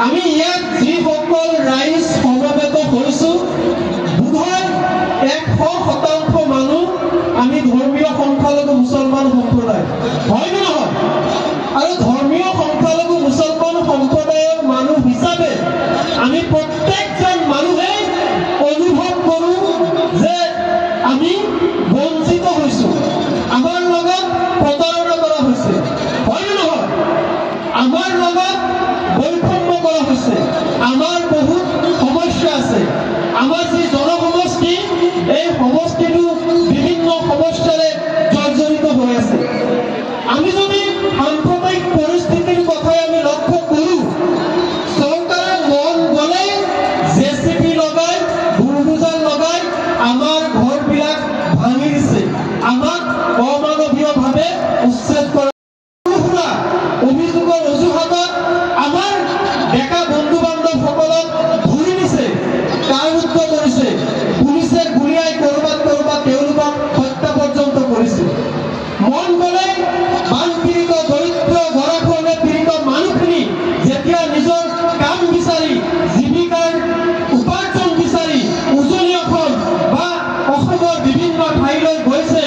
আমি ইয়াত যিসকল ৰাইজ সমবেত হৈছোঁ বোধহয় 100% মানুহ আমি ধৰ্মীয় সংখ্যালঘু মুছলমান সম্প্ৰদায়, হয় নে নহয়? আৰু ধৰ্মীয় সংখ্যালঘু মুছলমান সম্প্ৰদায়ৰ মানুহ হিচাপে আমি প্ৰত্যেকজন মানুহে অনুভৱ কৰোঁ যে আমি বঞ্চিত হৈছোঁ, আমাৰ লগত প্ৰতাৰণা কৰা হৈছে, হয় নে নহয়? আমাৰ লগত বৈষম্য কৰা হৈছে, আমাৰ বহুত সমস্যা আছে। আমাৰ যি জনসমষ্টি, এই সমষ্টিটো বিভিন্ন সমস্যাৰে জৰ্জৰিত হৈ আছে। আমি যদি সাম্প্ৰদায়িক পৰিস্থিতিৰ কথাই আমি লক্ষ্য কৰোঁ, চৰকাৰে মন গ'লে জেচিবি লগাই, বুলডোজাৰ লগাই আমাৰ ঘৰবিলাক ভাঙি দিছে, আমাক অমানৱীয়ভাৱে উচ্ছেদ কৰা অভিযোগৰ অজুহাতত আমাৰ ডেকা বন্ধু বান্ধৱসকলক ধৰি নিছে, কাৰাৰুদ্ধ কৰিছে, পুলিচে গুলিয়াই কৰবাত তেওঁলোকক হত্যা পৰ্যন্ত কৰিছে। মন গ'লে বানপীড়িত দৰিদ্ৰ গৰাখহনীয়া পীড়িত মানুহখিনি যেতিয়া নিজৰ কাম বিচাৰি, জীৱিকাৰ উপাৰ্জন বিচাৰি উজনি অসম বা অসমৰ বিভিন্ন ঠাইলৈ গৈছে,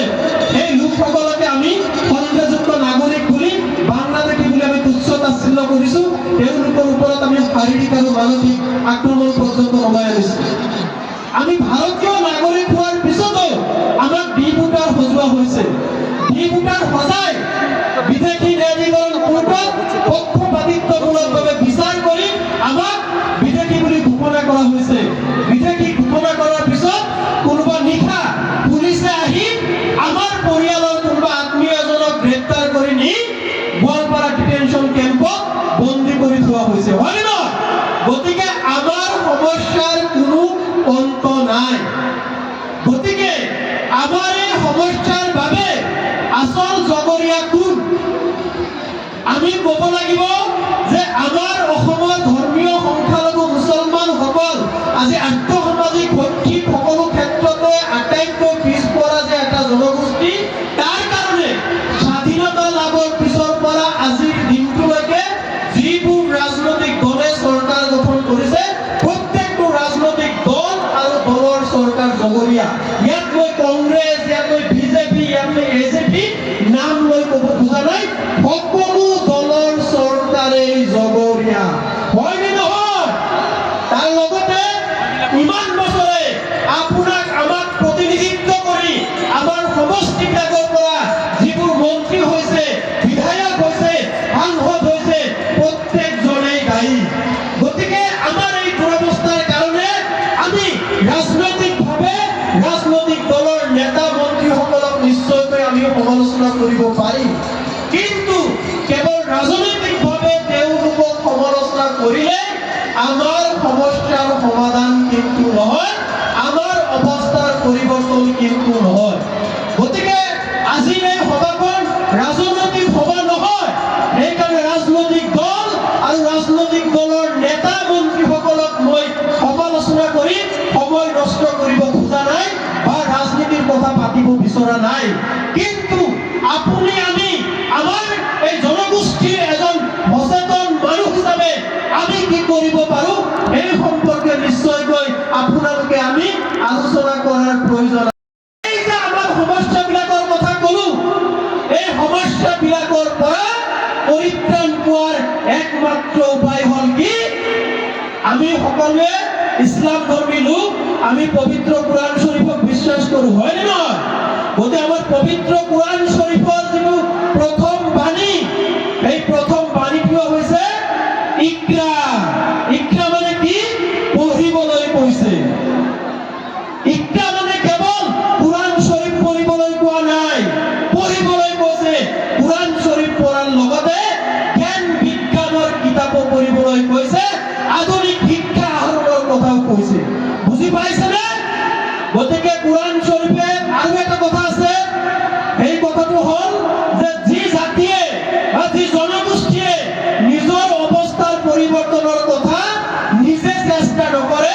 সেই লোকসকলকে আমি সংখ্যাযুক্ত নাগৰিক বুলি, বাংলাদেশী বুলি আমি তুচ্ছ তাচ্ছিল্য কৰিছোঁ। তেওঁলোকৰ ওপৰত আমি শাৰীৰিক আৰু মানসিক আক্ৰমণ পৰ্যন্ত নমাই আনিছোঁ। আমি ভাৰতীয় নাগৰিক হোৱাৰ পিছতো আমাক ডি-ভোটাৰ সজোৱা হৈছে। ডি-ভোটাৰ সজাই বিদেশী ন্যায়াধিকৰণ কোৰ্টত পক্ষপাতিত্বমূলকভাৱে বিচাৰ কৰি আমাক বিদেশী বুলি ঘোষণা কৰা হৈছে। বিদেশী ঘোষণা কৰাৰ পিছত কোনোবা নিশা পুলিচে আহি আমাৰ পৰিয়ালৰ কোনোবা আত্মীয় এজনক গ্ৰেপ্তাৰ কৰি নি গোৱালপাৰা ডিটেনশ্যন কেম্পত বন্দী কৰি থোৱা হৈছে, হয় নে নহয়? গতিকে আমাৰ সমস্যাৰ কোনো অন্ত নাই। গতিকে আমাৰ এই সমস্যাৰ বাবে আচল জগৰীয়া কোন? আমি ক'ব লাগিব যে আমাৰ অসমৰ ধৰ্মীয় সংখ্যালঘু মুছলমানসকল আজি আৰ্থসামাজিক শৈক্ষিক সকলো ক্ষেত্ৰতে আটাইতকৈ পিছপৰা যে এটা জনগোষ্ঠী, তাৰ কাৰণে স্বাধীনতা লাভৰ পিছৰ পৰা আজিৰ দিনটোলৈকে যিবোৰ ৰাজনৈতিক দলে চৰকাৰ গঠন কৰিছে, প্ৰত্যেকটো ৰাজনৈতিক দল আৰু দলৰ চৰকাৰ জগৰীয়া। ইয়াত লৈ কংগ্ৰেছ, ইয়াত লৈ বিজেপি, ইয়াত লৈ এজেপি নাম লৈ ক'ব খোজা নাই, সকলো দলৰ চৰকাৰেই জগৰীয়া, হয় নে নহয়? তাৰ লগতে ইমান বছৰে আপোনাক আমাক প্ৰতিনিধিত্ব কৰি আমাৰ সমষ্টিবিলাকৰ পৰা যিবোৰ মন্ত্ৰী হৈছে, বিধায়ক হৈছে, সাংসদ হৈছে, প্ৰত্যেকজনেই দায়ী। গতিকে আমাৰ এই দুৰৱস্থাৰ কাৰণে আমি ৰাজনৈতিকভাৱে ৰাজনৈতিক দলৰ নেতা মন্ত্ৰীসকলক নিশ্চয়কৈ আমি সমালোচনা কৰিব পাৰিম, কিন্তু কেৱল ৰাজনৈতিকভাৱে তেওঁলোকক সমালোচনা কৰিলে আমাৰ সমস্যাৰ সমাধান কিন্তু নহয়, আমাৰ অৱস্থাৰ পৰিৱৰ্তন কিন্তু নহয়। গতিকে আজিৰ এই সভাখন ৰাজনৈতিক সভা নহয়, সেইকাৰণে ৰাজনৈতিক দল আৰু ৰাজনৈতিক দলৰ নেতা মন্ত্ৰীসকলক মই সমালোচনা কৰি সময় নষ্ট কৰিব খোজা নাই বা ৰাজনীতিৰ কথা পাতিব বিচৰা নাই। কিন্তু আপুনি আমি আমাৰ এই জনগোষ্ঠীৰ এজন সচেতন মানুহ হিচাপে আমি কি কৰিব পাৰোঁ, এই সম্পৰ্কে নিশ্চয়কৈ আপোনালোকে আমি আলোচনা কৰাৰ প্ৰয়োজন। এই যে আমাৰ সমস্যাবিলাকৰ কথা ক'লো, এই সমস্যাবিলাকৰ পৰা পৰিত্ৰাণ পোৱাৰ একমাত্ৰ উপায় হ'ল কি? আমি সকলোৱে ইছলাম ধৰ্মী লোক, আমি পবিত্ৰ কোৰআন শৰীফক বিশ্বাস কৰোঁ, হয় নে নহয়? গতিকে আমাৰ পবিত্ৰ কোৰআন শৰীফৰ যিটো প্ৰথম বাণী, সেই প্ৰথম বাণীটো হৈছে ইকৰা। ইকৰা মানে কি? পঢ়িবলৈ কৈছে। ইকৰা মানে কেৱল কোৰআন শৰীফ পঢ়িবলৈ কোৱা নাই, পঢ়িবলৈ কৈছে। কোৰআন শৰীফ পঢ়াৰ লগতে জ্ঞান বিজ্ঞানৰ কিতাপো পঢ়িবলৈ কৈছে, আধুনিক শিক্ষা আহৰণৰ কথাও কৈছে। বুজি পাইছেনে? গতিকে কোৰআন শৰীফে আৰু এটা কথা আছে, সেই কথাটো হ'ল যে যি জাতিয়ে বা যি জনগোষ্ঠীয়ে নিজৰ অৱস্থাৰ পৰিৱৰ্তনৰ কথা নিজে চেষ্টা নকৰে,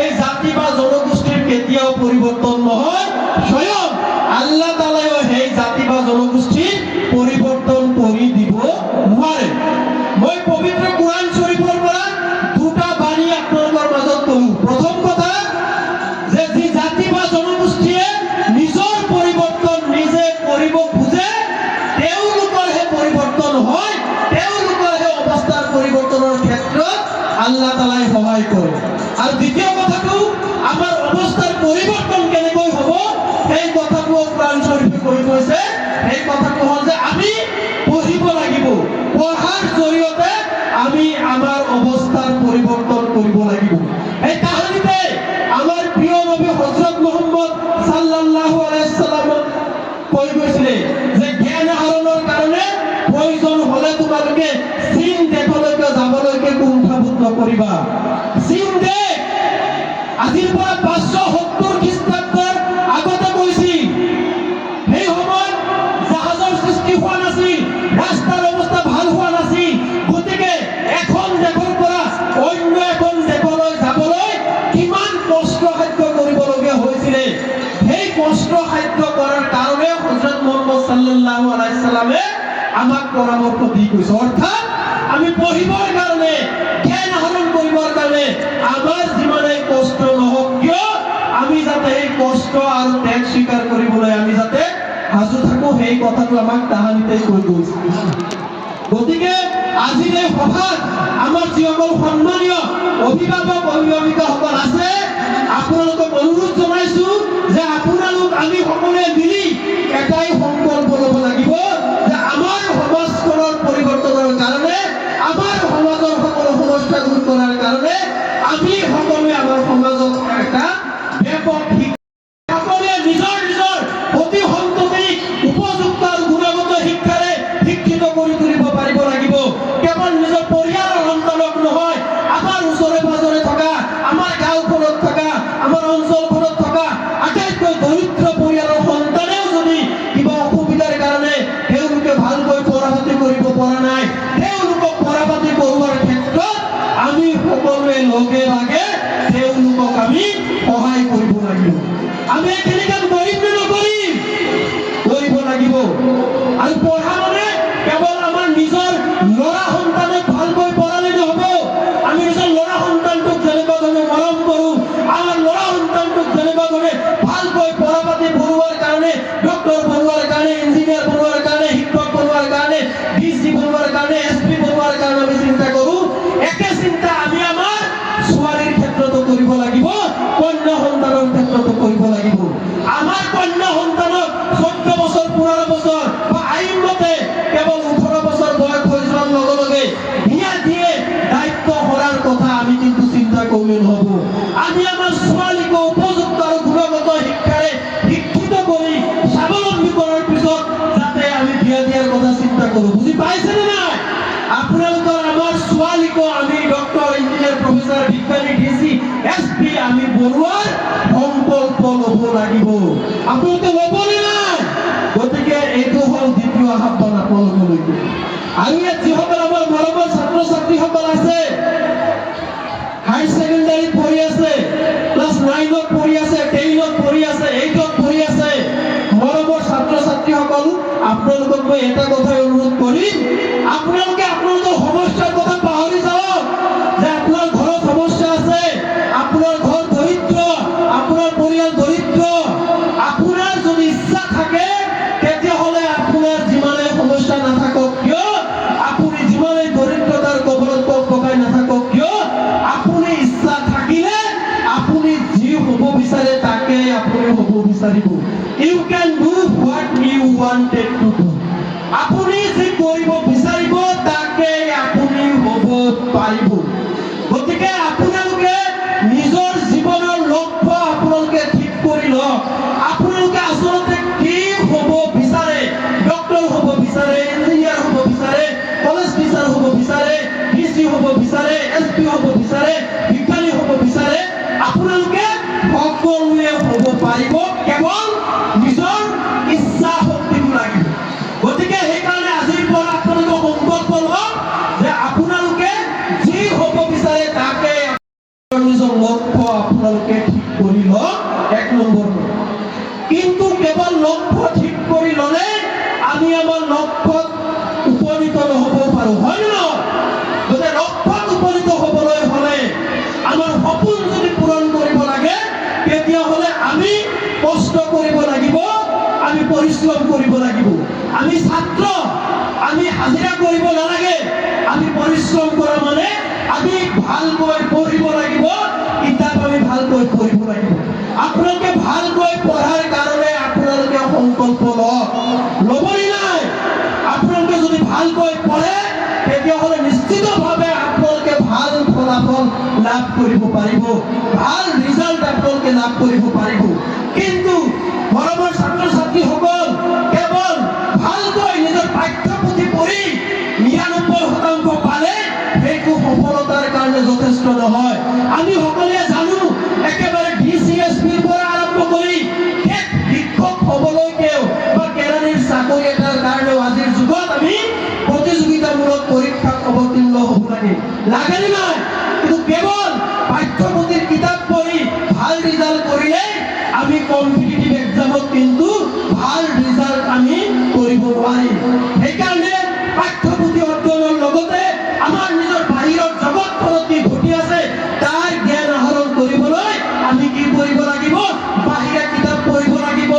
এই জাতি বা জনগোষ্ঠীৰ কেতিয়াও পৰিৱৰ্তন নহয়। স্বয়ং আল্লাহ তাআলাইও সেই জাতি বা জনগোষ্ঠীৰ পৰিৱৰ্তন কৰি দিব নোৱাৰে। মই পবিত্ৰ কোৰআন শৰীফৰ পৰা আল্লাহ তাআলাই সহায় কৰে। আৰু দ্বিতীয় কথাটো আমাৰ অৱস্থাৰ পৰিৱৰ্তন কেনেকৈ হ'ব সেই কথাটো কোৰআন শৰীফে কৈ গৈছে। সেই কথাটো হ'ল যে আমি পঢ়িব লাগিব, পঢ়াৰ জৰিয়তে আমি আমাৰ অৱস্থাৰ পৰিৱৰ্তন কৰিব লাগিব। এই কাহিনীতে আমাৰ প্ৰিয় নবী হযৰত মুহাম্মদ সাল্লাল্লাহু আলাইহি ওয়াসাল্লাম কৈ গৈছিলে যে জ্ঞান আহৰণৰ কাৰণে প্ৰয়োজন হ'লে তোমালোকে চীন দেশলৈকে যাবলৈকে কুণ্ঠাবোধ নকৰিবা। চীন দেশ আজিৰ পৰা 570 খ্ৰীষ্টাব্দৰ আগতে কৈছিল। সেই সময়ত জাহাজৰ সৃষ্টি হোৱা নাছিল, ৰাস্তাৰ অৱস্থা ভাল হোৱা নাছিল। গতিকে এখন দেশৰ পৰা অন্য এখন দেশলৈ যাবলৈ কিমান কষ্ট সাধ্য কৰিবলগীয়া হৈছিলে। সেই কষ্ট সাধ্য কৰাৰ কাৰণে হযৰত মুহাম্মদ সাল্লাল্লাহু আলাইহি সাল্লামে আমাক পৰামৰ্শ দি গৈছে। অৰ্থাৎ আমি পঢ়িবৰ কাৰণে, জ্ঞান আহৰণ কৰিবৰ কাৰণে আমাৰ যিমানেই কষ্ট নহওক কিয় আমি যাতে এই কষ্ট আৰু ত্যাগ স্বীকাৰ কৰিবলৈ আমি যাতে সাজু থাকো, সেই কথাটো আমাক তাহানিতে কৈ গৈছে। গতিকে আজিৰ এই সভাত আমাৰ যিসকল সন্মানীয় অভিভাৱক অভিভাৱিকাসকল আছে, আপোনালোকক অনুৰোধ জনাইছো যে আপোনালোক আমি সকলোৱে মিলি এটাই সংকল্প ল'ব লাগিব যে আমাৰ সমাজখনৰ পৰিৱৰ্তনৰ কাৰণে, আমাৰ সমাজৰ সকলো সমস্যা দূৰ কৰাৰ কাৰণে আমি সকলোৱে আমাৰ সমাজত এটা ব্যাপক সকলোৱে নিজৰ নিজৰ অতি সন্ততিক উপযুক্ত আৰু গুণগত শিক্ষাৰে শিক্ষিত কৰি তুলিব পাৰিব লাগিব। কেৱল নিজৰ পৰিয়ালৰ সন্তানক নহয়, আমাৰ ওচৰে পাজৰে থকা, আমাৰ গাঁওখনত থকা, আমাৰ অঞ্চলখনত থকা আটাইতকৈ দৰিদ্ৰ পৰিয়ালৰ সন্তানেও যদি কিবা অসুবিধাৰ কাৰণে তেওঁলোকে ভালকৈ পঢ়া পাতি কৰিব পৰা নাই, তেওঁলোকক পঢ়া পাতি কৰোৱাৰ ক্ষেত্ৰত আমি সকলোৱে লগে ভাগে তেওঁলোকক আমি সহায় কৰিব লাগিব। আমি এইখিনি কাম কৰিম নে নকৰিম? কৰিব লাগিব। আৰু পঢ়া মানে কেৱল আমাৰ নিজৰ ল'ৰা সন্তানক ভালকৈ পঢ়ালে নহ'ব। আমি নিজৰ ল'ৰা সন্তানটোক যেনেকুৱা ধৰণে মৰম কৰোঁ, আমাৰ ল'ৰা সন্তানটোক যেনেকুৱা ধৰণে ভালকৈ পঢ়া পাতি পঢ়োৱাৰ কাৰণে, ডক্টৰ বনোৱাৰ কাৰণে, ইঞ্জিনিয়াৰ বনোৱাৰ কাৰণে, শিক্ষক বনোৱাৰ কাৰণে, ডিচি বনোৱাৰ কাৰণে, এছপি বনোৱাৰ কাৰণে আমি চিন্তা কৰোঁ, একে চিন্তা আমি আমাৰ ছোৱালীৰ ক্ষেত্ৰতো কৰিব লাগিব, কন্যা সন্তানৰ ক্ষেত্ৰতো কৰিব লাগিব। আমাৰ কন্যা সন্তানক 14 বছৰ 15 বছৰ বা আইন মতে কেৱল 18 বছৰ বয়স হৈ যোৱাৰ লগে লগে বিয়া দিয়ে দায়িত্ব সৰাৰ কথা আমি কিন্তু চিন্তা কৰিলে নহ'ব। আমি আমাৰ ছোৱালীক উপযুক্ত আৰু গুণগত শিক্ষাৰে শিক্ষিত কৰি স্বাৱলম্বী কৰাৰ পিছত যাতে আমি বিয়া দিয়াৰ কথা চিন্তা কৰোঁ। বুজি পাইছেনে নাই? আপোনালোকৰ আমাৰ ছোৱালীক আমি ডক্টৰ, ইঞ্জিনিয়াৰ, প্ৰফেচাৰ, বিজ্ঞানী, ডিচি, এছপি আমি বনোৱাৰ সংকল্প ল'ব লাগিব। আপোনালোকে ল'বনে নাই? গতিকে এইটো হ'ল দ্বিতীয় আহ্বান আপোনালোকলৈকে। আৰু ইয়াত যিসকল আমাৰ মৰমৰ ছাত্ৰ ছাত্ৰীসকল আছে, হাই ছেকেণ্ডাৰী পঢ়ি আছে, ক্লাছ 9ত পঢ়ি আছে, 10ত পঢ়ি আছে, 8ত পঢ়ি আছে, মৰমৰ ছাত্ৰ ছাত্ৰীসকল, আপোনালোকক মই এটা কথাই অনুৰোধ কৰিম, আপোনালোকে আপোনালোকৰ সমস্যাৰ কথা পাহৰি যাওক। যে আপোনাৰ ঘৰত সমস্যা আছে, আপোনাৰ ঘৰ দৰিদ্ৰ, আপোনাৰ পৰিয়াল দৰিদ্ৰ, আপোনাৰ যদি ইচ্ছা থাকে তেতিয়াহ'লে আপোনাৰ যিমানেই সমস্যা নাথাকক কিয়, আপুনি যিমানেই দৰিদ্ৰতাৰ কবলত পকাই নাথাকক কিয়, আপুনি ইচ্ছা থাকিলে আপুনি যি হ'ব বিচাৰে তাকে আপুনি হ'ব বিচাৰিব। You can do what you wanted to do. আপুনি যি কৰিব বিচাৰিব তাকে আপুনি হ'ব পাৰিব। গতিকে আপোনালোকে নিজৰ জীৱনৰ লক্ষ্য আপোনালোকে ঠিক কৰি লওক। আপোনালোকে আচলতে কি হ'ব বিচাৰে? ডক্টৰ হ'ব বিচাৰে, ইঞ্জিনিয়াৰ হ'ব বিচাৰে, কলেজ টিচাৰ হ'ব বিচাৰে, ডিচি হ'ব বিচাৰে, এছপি হ'ব বিচাৰে, বিজ্ঞানী হ'ব বিচাৰে, আপোনালোকে সকলোৱে হ'ব পাৰিব, কেৱল নিজৰ ইচ্ছা শক্তিটো লাগিব। গতিকে সেইকাৰণে আজিৰ পৰা আপোনালোকে সংকল্প লওক যে আপোনালোকে যি হ'ব বিচাৰে তাকে নিজৰ লক্ষ্য আপোনালোকে ঠিক কৰি লওক। 1 নম্বৰ। কিন্তু কেৱল লক্ষ্য ঠিক কৰি ল'লে আমি আমাৰ লক্ষ্যত উপনীত নহ'ব পাৰোঁ, হয় নে নহয়? গতিকে লক্ষ্যত উপনীত হ'বলৈ হ'লে, আমাৰ সপোন যদি পূৰণ কৰিব লাগে, তেতিয়াহ'লে আমি কষ্ট কৰিব লাগিব, আমি পৰিশ্ৰম কৰিব লাগিব। আমি ছাত্ৰ, আমি হাজিৰা কৰিব নালাগে। আমি পৰিশ্ৰম কৰা মানে আমি ভালকৈ পঢ়িব লাগিব, কিতাপ আমি ভালকৈ পঢ়িব লাগিব। আপোনালোকে ভালকৈ পঢ়াৰ কাৰণে আপোনালোকে সংকল্প লওক, ল'বই নাই। আপোনালোকে যদি ভালকৈ পঢ়ে তেতিয়াহ'লে নিশ্চিতভাৱে আপোনালোকে ভাল ফলাফল লাভ কৰিব পাৰিব, ভাল ৰিজাল্ট আপোনালোকে লাভ কৰিব পাৰিব। কিন্তু মৰমৰ ছাত্ৰ ছাত্ৰীসকল, কেৱল ভালকৈ নিজৰ পাঠ্যপুথি পঢ়ি ৯৯% পালে সেইটো সফলতাৰ কাৰণে যথেষ্ট নহয়। আমি সকলোৱে জানো, একেবাৰে DCSPৰ পৰা আৰম্ভ কৰি শিক্ষক হ'বলৈকেও বা কেৰাণীৰ চাকৰি এটাৰ কাৰণেও আজিৰ যুগত আমি প্ৰতিযোগিতামূলক পৰীক্ষাত অৱতীৰ্ণ হ'ব লাগে, লাগেনে নাই? কিন্তু কেৱল পাঠ্যপুথিৰ কিতাপ পঢ়ি ভাল ৰিজাল্ট কৰিলে আমি কম্পিটিটিভ এক্সামত কিন্তু ভাল ৰিজাল্ট আমি কৰিব নোৱাৰিম। সেইকাৰণে পাঠ্যপুথি অধ্যয়নৰ লগতে আমাৰ নিজৰ বাহিৰৰ জগতখনত কি ঘটি আছে তাৰ জ্ঞান আহৰণ কৰিবলৈ আমি কি কৰিব লাগিব? বাহিৰা কিতাপ পঢ়িব লাগিব,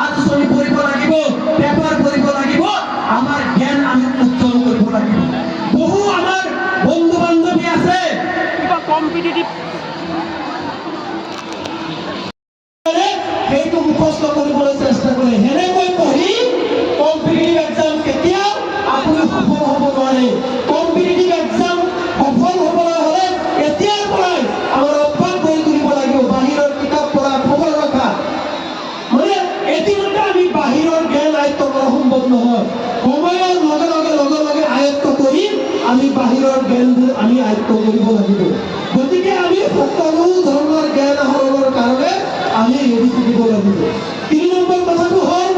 আলোচনী পঢ়িব লাগিব, পেপাৰ পঢ়িব লাগিব, আমাৰ জ্ঞান আমি উজ্জ্বল কৰিব লাগিব। বহু আমাৰ বন্ধু বান্ধৱী আছে কিবা কম্পিটিটিভ সেইটো মুখস্থ কৰিবলৈ চেষ্টা কৰে, সেনেকৈ পঢ়ি কম্পিটিটিভ এক্সাম কেতিয়াও আপুনি সফল হ'ব নোৱাৰে। কম্পিটিটিভ এক্সাম সফল হ'বলৈ হ'লে এতিয়াৰ পৰাই আমাৰ অভ্যাস কৰি তুলিব লাগিব বাহিৰৰ কিতাপ পঢ়া, খবৰ ৰখা। মানে এদিনতে আমি বাহিৰৰ জ্ঞান আয়ত্ত কৰা সম্ভৱ নহয়, সময়ৰ লগে লগে আয়ত্ত কৰি আমি বাহিৰৰ জ্ঞানবোৰ আমি আয়ত্ত কৰিব লাগিব। গতিকে আমি সকলো ধৰণৰ জ্ঞান আহৰণৰ কাৰণে আমি ৰেডি থাকিব লাগিব। ৩ নম্বৰ কথাটো হ'ল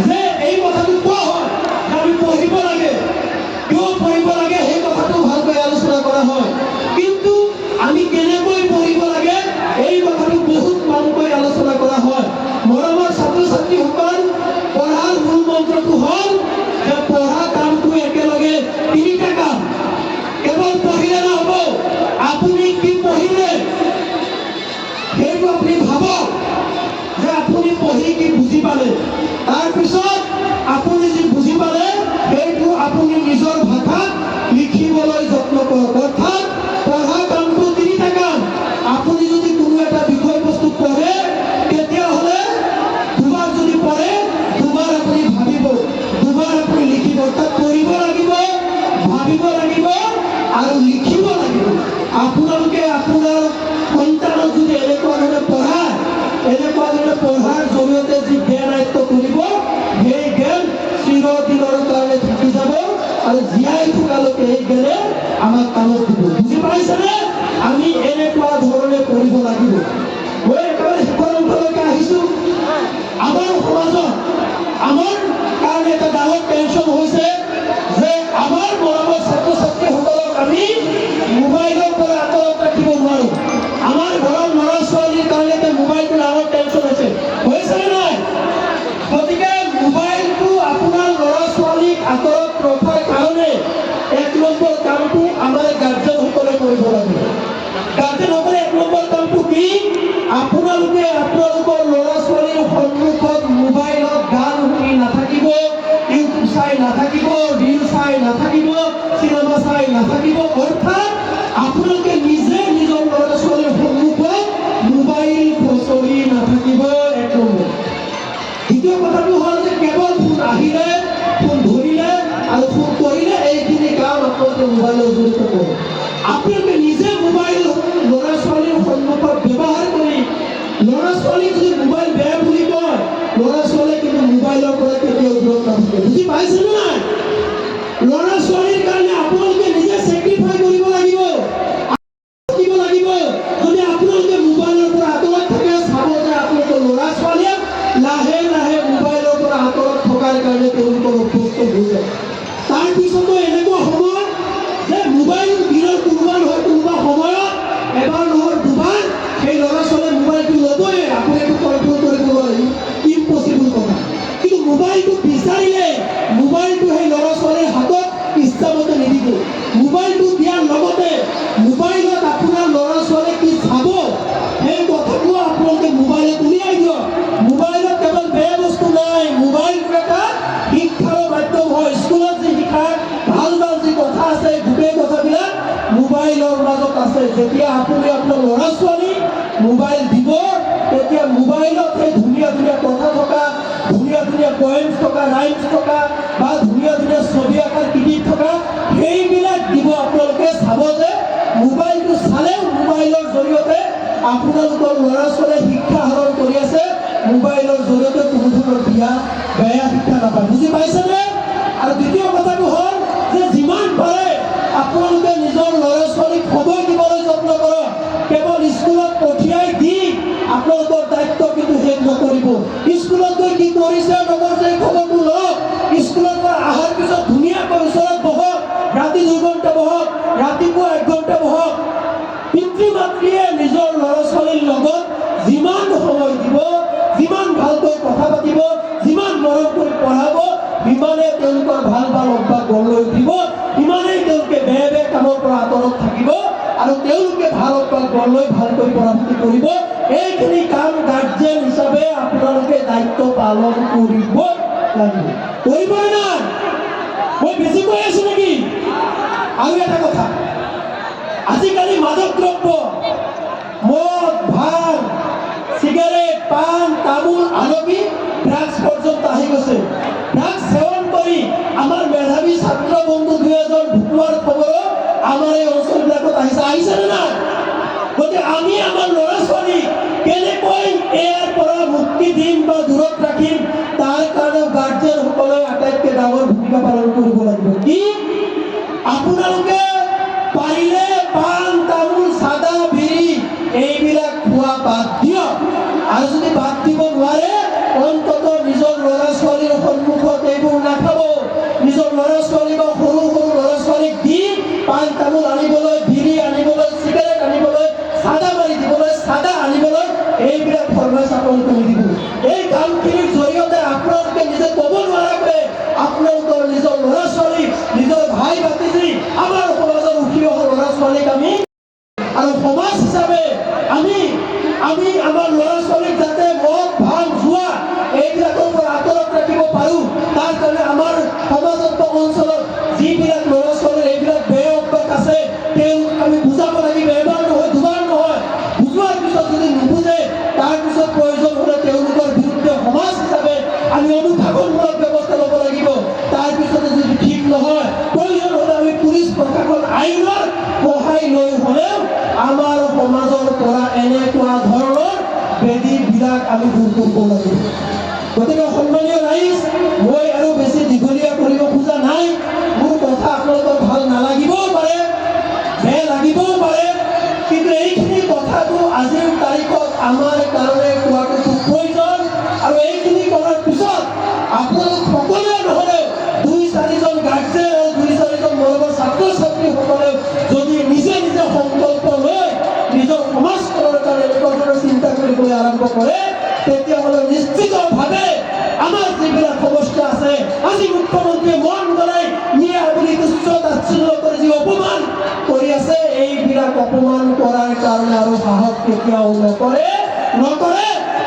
যে এই কথাটো কোৱা হয় যে আমি পঢ়িব লাগে, কিয় পঢ়িব লাগে সেই কথাটো ভালকৈ আলোচনা কৰা হয়, কিন্তু আমি কেনেকৈ পঢ়িব লাগে এই কথাটো বহুত কমকৈ আলোচনা কৰা হয়। মৰমৰ ছাত্ৰ ছাত্ৰীসকল, পঢ়াৰ মূল মন্ত্ৰটো হ'ল যে পঢ়া কামটো একেলগে ৩টা কাম। কেৱল পঢ়িলে নহ'ব, আপুনি কি পঢ়িলে সেইটো আপুনি ভাবক যে আপুনি পঢ়ি কি বুজি পালে। তাৰপিছত আপুনি যি বুজি পালে সেইটো আপুনি নিজৰ ভাষাত লিখিবলৈ যত্ন কৰক। অৰ্থাৎ পঢ়া কামটো ৩টা কাম। আপুনি যদি কোনো এটা বিষয়বস্তু পঢ়ে তেতিয়াহ'লে দুবাৰ যদি পঢ়ে দুবাৰ আপুনি ভাবিব, দুবাৰ আপুনি লিখিব। অৰ্থাৎ পঢ়িব লাগিব, ভাবিব লাগিব আৰু লিখিব লাগিব। আপোনালোকে আপোনাৰ সন্তানক যদি এনেকুৱা ধৰণে পঢ়ায়, এনেকুৱা ধৰণে পঢ়াৰ জৰিয়তে যি জ্ঞান আয়ত্ত কৰিব সেই জ্ঞান চিৰদিনৰ কাৰণে থাকি যাব আৰু জীয়াই থকালৈকে সেই জ্ঞানে আমাক কামত দিব। বুজি পাইছেনে? আমি এনেকুৱা ধৰণে পঢ়িব লাগিব। মই একেবাৰে শেষৰ অংশলৈকে আহিছোঁ। আমাৰ সমাজত আমাৰ কাৰণে এটা ডাঙৰ টেনশ্যন হৈছে যে আমাৰ মৰমৰ ছাত্ৰ ছাত্ৰীসকলক আমি মোবাইলৰ পৰা আঁতৰত ৰাখিব নোৱাৰোঁ। আমাৰ ঘৰৰ ল'ৰা ছোৱালীৰ কাৰণে মোবাইলটো ডাঙৰ টেনশ্যন হৈছেনে নাই? গতিকে মোবাইলটো আপোনাৰ ল'ৰা ছোৱালীক আঁতৰত ৰখাৰ কাৰণে ১ নম্বৰ কামটো আমাৰ গাৰ্জেনসকলে কৰিব লাগিব। গাৰ্জেনসকলে ১ নম্বৰ কামটো কি? আপোনালোকে আপোনালোকৰ ল'ৰা ছোৱালীৰ সন্মুখত মোবাইলত গান শুনি নাথাকিব, ইউটিউব চাই নাথাকিব, ৰিল চাই নাথাকিব, চিনেমা চাই নাথাকিব। অৰ্থাৎ আপোনালোকে নিজে নিজৰ ল'ৰা ছোৱালীৰ সন্মুখত মোবাইল চলি নাথাকিব। ১ নম্বৰ। দ্বিতীয় কথাটো হ'ল যে কেৱল ফোন আহিলে, ফোন ধৰিলে আৰু ফোন কৰিলে এইখিনি কাম আপোনালোকে মোবাইলৰ জৰিয়তে কৰক। আপোনালোকে নিজে মোবাইল ল'ৰা ছোৱালীৰ সন্মুখত ব্যৱহাৰ কৰি ল'ৰা ছোৱালীক যদি মোবাইল বেয়া বুলি কয়, ল'ৰা ছোৱালীয়ে কিন্তু মোবাইলৰ পৰা কেতিয়াও দূৰত নাথাকে। বুজি পাইছেনে নাই? ল'ৰা ছোৱালীৰ কাৰণে আপোনালোকে নিজে চেক্ৰিফাই কৰিব লাগিব, লাগিব। যদি আপোনালোকে মোবাইলৰ পৰা আঁতৰত থাকে, চাব যে আপোনালোকৰ ল'ৰা ছোৱালীয়ে লাহে লাহে মোবাইলৰ পৰা আঁতৰত থকাৰ কাৰণে তেওঁলোকৰ অভ্যস্ত হৈ যায়। তাৰপিছতো এনেকুৱা সময় যে মোবাইল দিনৰ কোনোবা নহয় কোনোবা সময়ত এবাৰ নহয় দুবাৰ সেই ল'ৰা ছোৱালীয়ে মোবাইলটো ল'বই। আপুনি এইটো কণ্ট্ৰল কৰিব নোৱাৰিব, ইম্পচিবল কথা। কিন্তু মোবাইলটো বিচাৰিলে মোবাইলটো সেই ল'ৰা ছোৱালীৰ হাতত ইচ্ছামতে নিদিব। মোবাইলটো দিয়াৰ লগতে মোবাইলত আপোনাৰ ল'ৰা ছোৱালীয়ে কি চাব সেই কথাটো আপোনালোকে মোবাইলত উলিয়াই দিয়ক। মোবাইলত কেৱল বেয়া বস্তু নাই, মোবাইলটো এটা শিক্ষাৰ মাধ্যম হয়। স্কুলত যি শিক্ষাৰ ভাল ভাল যি কথা আছে গোটেই কথাবিলাক মোবাইল মোবাইলৰ মাজত আছে। যেতিয়া আপুনি আপোনাৰ ল'ৰা ছোৱালী মোবাইল দিব, তেতিয়া মোবাইলত সেই ধুনীয়া ধুনীয়া কথা থকা, ধুনীয়া ধুনীয়া পয়েমছ থকা, ৰাইমছ থকা বা ধুনীয়া ধুনীয়া ছবি আঁকাৰ কিতাপ থকা সেইবিলাক দিব। আপোনালোকে চাব যে মোবাইলটো চালেও মোবাইলৰ জৰিয়তে আপোনালোকৰ ল'ৰা ছোৱালীয়ে শিক্ষা আহৰণ কৰি আছে। মোবাইলৰ জৰিয়তে কোনো ধৰণৰ বেয়া শিক্ষা নাপায়। বুজি পাইছেনে? আৰু দ্বিতীয় কথাটো হ'ল যে যিমান পাৰে আপোনালোকে নিজৰ ল'ৰা ছোৱালীক সময় দিবলৈ যত্ন কৰক। কেৱল স্কুলত পঠিয়াই দি আপোনালোকৰ দায়িত্ব কিন্তু শেষ নকৰিব। স্কুলত গৈ কি কৰিছে নকৰিছে এই খবৰটো লওক। স্কুলৰ পৰা অহাৰ পিছত ধুনীয়াকৈ ওচৰত বহক, ৰাতি 2 ঘণ্টা বহক, ৰাতিপুৱা 1 ঘণ্টা বহক। পিতৃ মাতৃয়ে নিজৰ ল'ৰা ছোৱালীৰ লগত যিমান সময় দিব, যিমান ভালকৈ কথা পাতিব, যিমান মৰম কৰি পঢ়াব, সিমানে তেওঁলোকৰ ভাল ভাল অভ্যাস গঢ় লৈ উঠিব, সিমানেই তেওঁলোকে বেয়া বেয়া কামৰ পৰা আঁতৰত থাকিব আৰু তেওঁলোকে ভাল অভ্যাস গঢ় লৈ ভালকৈ পঢ়া পাতি কৰিব। এইখিনি কাম গাৰ্জেন হিচাপে আপোনালোকে দায়িত্ব পালন কৰিব লাগিব। কৰিবই নাই? মই বেছি কৈ আছো নেকি? আৰু এটা কথা, আজিকালি মাদক দ্ৰব্য, মদ, ভাং, চিগাৰেট, পান, তামোল, আনকি ড্ৰাগছ পৰ্যন্ত আহি গৈছে। ড্ৰাগছ সেৱন কৰি আমাৰ মেধাৱী ছাত্ৰ বন্ধু 2 এজন ঢুকুৱাৰ খবৰো আমাৰ এই অঞ্চলবিলাকত আহিছে নে নাই? গতিকে আমি আমাৰ ল'ৰা ছোৱালীক কেনেকৈ ইয়াৰ পৰা মুক্তি দিম বা দূৰত ৰাখিম, তাৰ কাৰণে গাৰ্জেনসকলে আটাইতকৈ ডাঙৰ ভূমিকা পালন কৰিব লাগিব। কি? আপোনালোকে পাৰিলে পান, তামোল, চাদা, বিড়ি এইবিলাক খোৱা বাদ দিয়ক। আৰু যদি বাদ দিব নোৱাৰে, অন্তত নিজৰ ল'ৰা ছোৱালীৰ সন্মুখত এইবোৰ নাখাব। নিজৰ ল'ৰা ছোৱালী বা সৰু সৰু ল'ৰা ছোৱালীক দি পান তামোল আনিবলৈ, বিড়ি আনিবলৈ, চিগাৰেট আনিবলৈ, চাদা মাৰি দিবলৈ, চাদা আনিবলৈ এইবিলাক ফৰমাইছ আপোনালোকে নিদিব। এই কামখিনিৰ জৰিয়তে আপোনালোকে নিজে ক'ব নোৱাৰাকৈ আপোনালোকৰ নিজৰ ল'ৰা ছোৱালী, নিজৰ ভাই ভাতিজী, আমাৰ সমাজৰ উঠি অহা ল'ৰা ছোৱালীক আমি আৰু সমাজ হিচাপে আমি আমাৰ ল'ৰা ছোৱালীক যাতে মদ, ভাং, জুৱা এইবিলাকৰ পৰা আঁতৰত ৰাখিব পাৰোঁ, তাৰ কাৰণে আমাৰ সমাজত বা অঞ্চলত যিবিলাক ল'ৰা ছোৱালীৰ এইবিলাক বেয়া অভ্যাস আছে তেওঁলোক আমি বুজাব লাগিব। এবাৰ নহয়, 2বাৰ নহয়। বুজোৱাৰ পিছত যদি নুবুজে, তাৰপিছত প্ৰয়োজন হ'লে তেওঁলোকৰ বিৰুদ্ধে সমাজ হিচাপে আমি অনুশাসনমূলক ব্যৱস্থা ল'ব লাগিব। তাৰপিছতে যদি ঠিক নহয়, প্ৰয়োজন হ'লে আমি পুলিচ প্ৰশাসন আইনৰ সহায় লৈ হ'লেও আমাৰ সমাজৰ পৰা এনেকুৱা ধৰণৰ বেদীবিলাক আমি দূৰ কৰিব লাগিব। গতিকে সন্মানীয় ৰাইজ, মই আৰু বেছি দীঘলীয়া কৰিব খোজা নাই। মোৰ কথা আপোনালোকৰ ভাল নালাগিবও পাৰে, বেয়া লাগিবও পাৰে, কিন্তু এইখিনি কথাটো আজিৰ তাৰিখত আমাৰ কাৰণে কোৱাটো খুব প্ৰয়োজন। আৰু এইখিনি কৰাৰ পিছত আপোনালোক সকলোৱে নহ'লেও 2-4জন গাৰ্জেন আৰু 2-4জন মৰমৰ ছাত্ৰ ছাত্ৰীসকলে যদি নিজে নিজে সংকল্প লৈ নিজৰ সমাজখনৰ কাৰণে এনেকুৱা ধৰণৰ চিন্তা কৰিবলৈ আৰম্ভ কৰে, তেতিয়াহ'লে নিশ্চিতভাৱে আমাৰ যিবিলাক সমস্যা আছে, আজি মুখ্যমন্ত্ৰীয়ে মন গলাই নিয়া বুলি তুচ্ছ তাচ্ছিল্য কৰি যি অপমান কৰি আছে, এইবিলাক অপমান কৰাৰ কাৰণে আৰু সাহস কেতিয়াও নকৰে।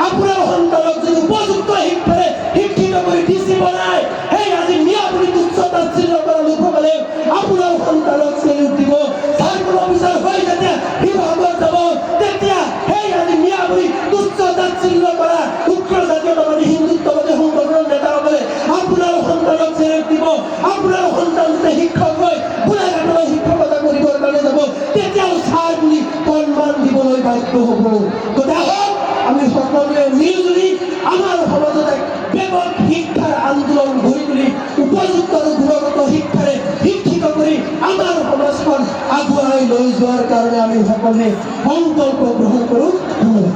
আপোনাৰ সন্তানক যদি উপযুক্ত শিক্ষাৰে শিক্ষিত কৰি ডিচি বনাই, সেই আজি মিয়া বুলি তুচ্ছ তাচ্ছিল্য কৰা লোকসকলে আপোনাৰ সন্তানক চেলিউট দিব। চাৰ্কুল অফিচাৰ হৈ যেতিয়া শিৱসাগৰ যাব, তেতিয়া সেই আজি মিয়া বুলি তুচ্ছ তাচ্ছিল্য কৰা উগ্ৰ জাতীয়তাবাদী হিন্দুত্ববাদী সংগঠনৰ নেতাসকলে আপোনাৰ সন্তানক চেলিউট দিব। আপোনাৰ সন্তান যেতিয়া শিক্ষক হৈ গোলাঘাটলৈ শিক্ষকতা কৰিবৰ কাৰণে যাব, তেতিয়াও ছাৰ বুলি সন্মান দিবলৈ বাধ্য হ'ব। গতিকে আমি সকলোৱে মিলিজুলি আমাৰ সমাজত এক ব্যাপক শিক্ষাৰ আন্দোলন গঢ়ি তুলি উপযুক্ত আৰু গুণগত শিক্ষাৰে শিক্ষিত কৰি আমাৰ সমাজখন আগুৱাই লৈ যোৱাৰ কাৰণে আমি সকলোৱে সংকল্প গ্ৰহণ কৰোঁ। ধন্যবাদ।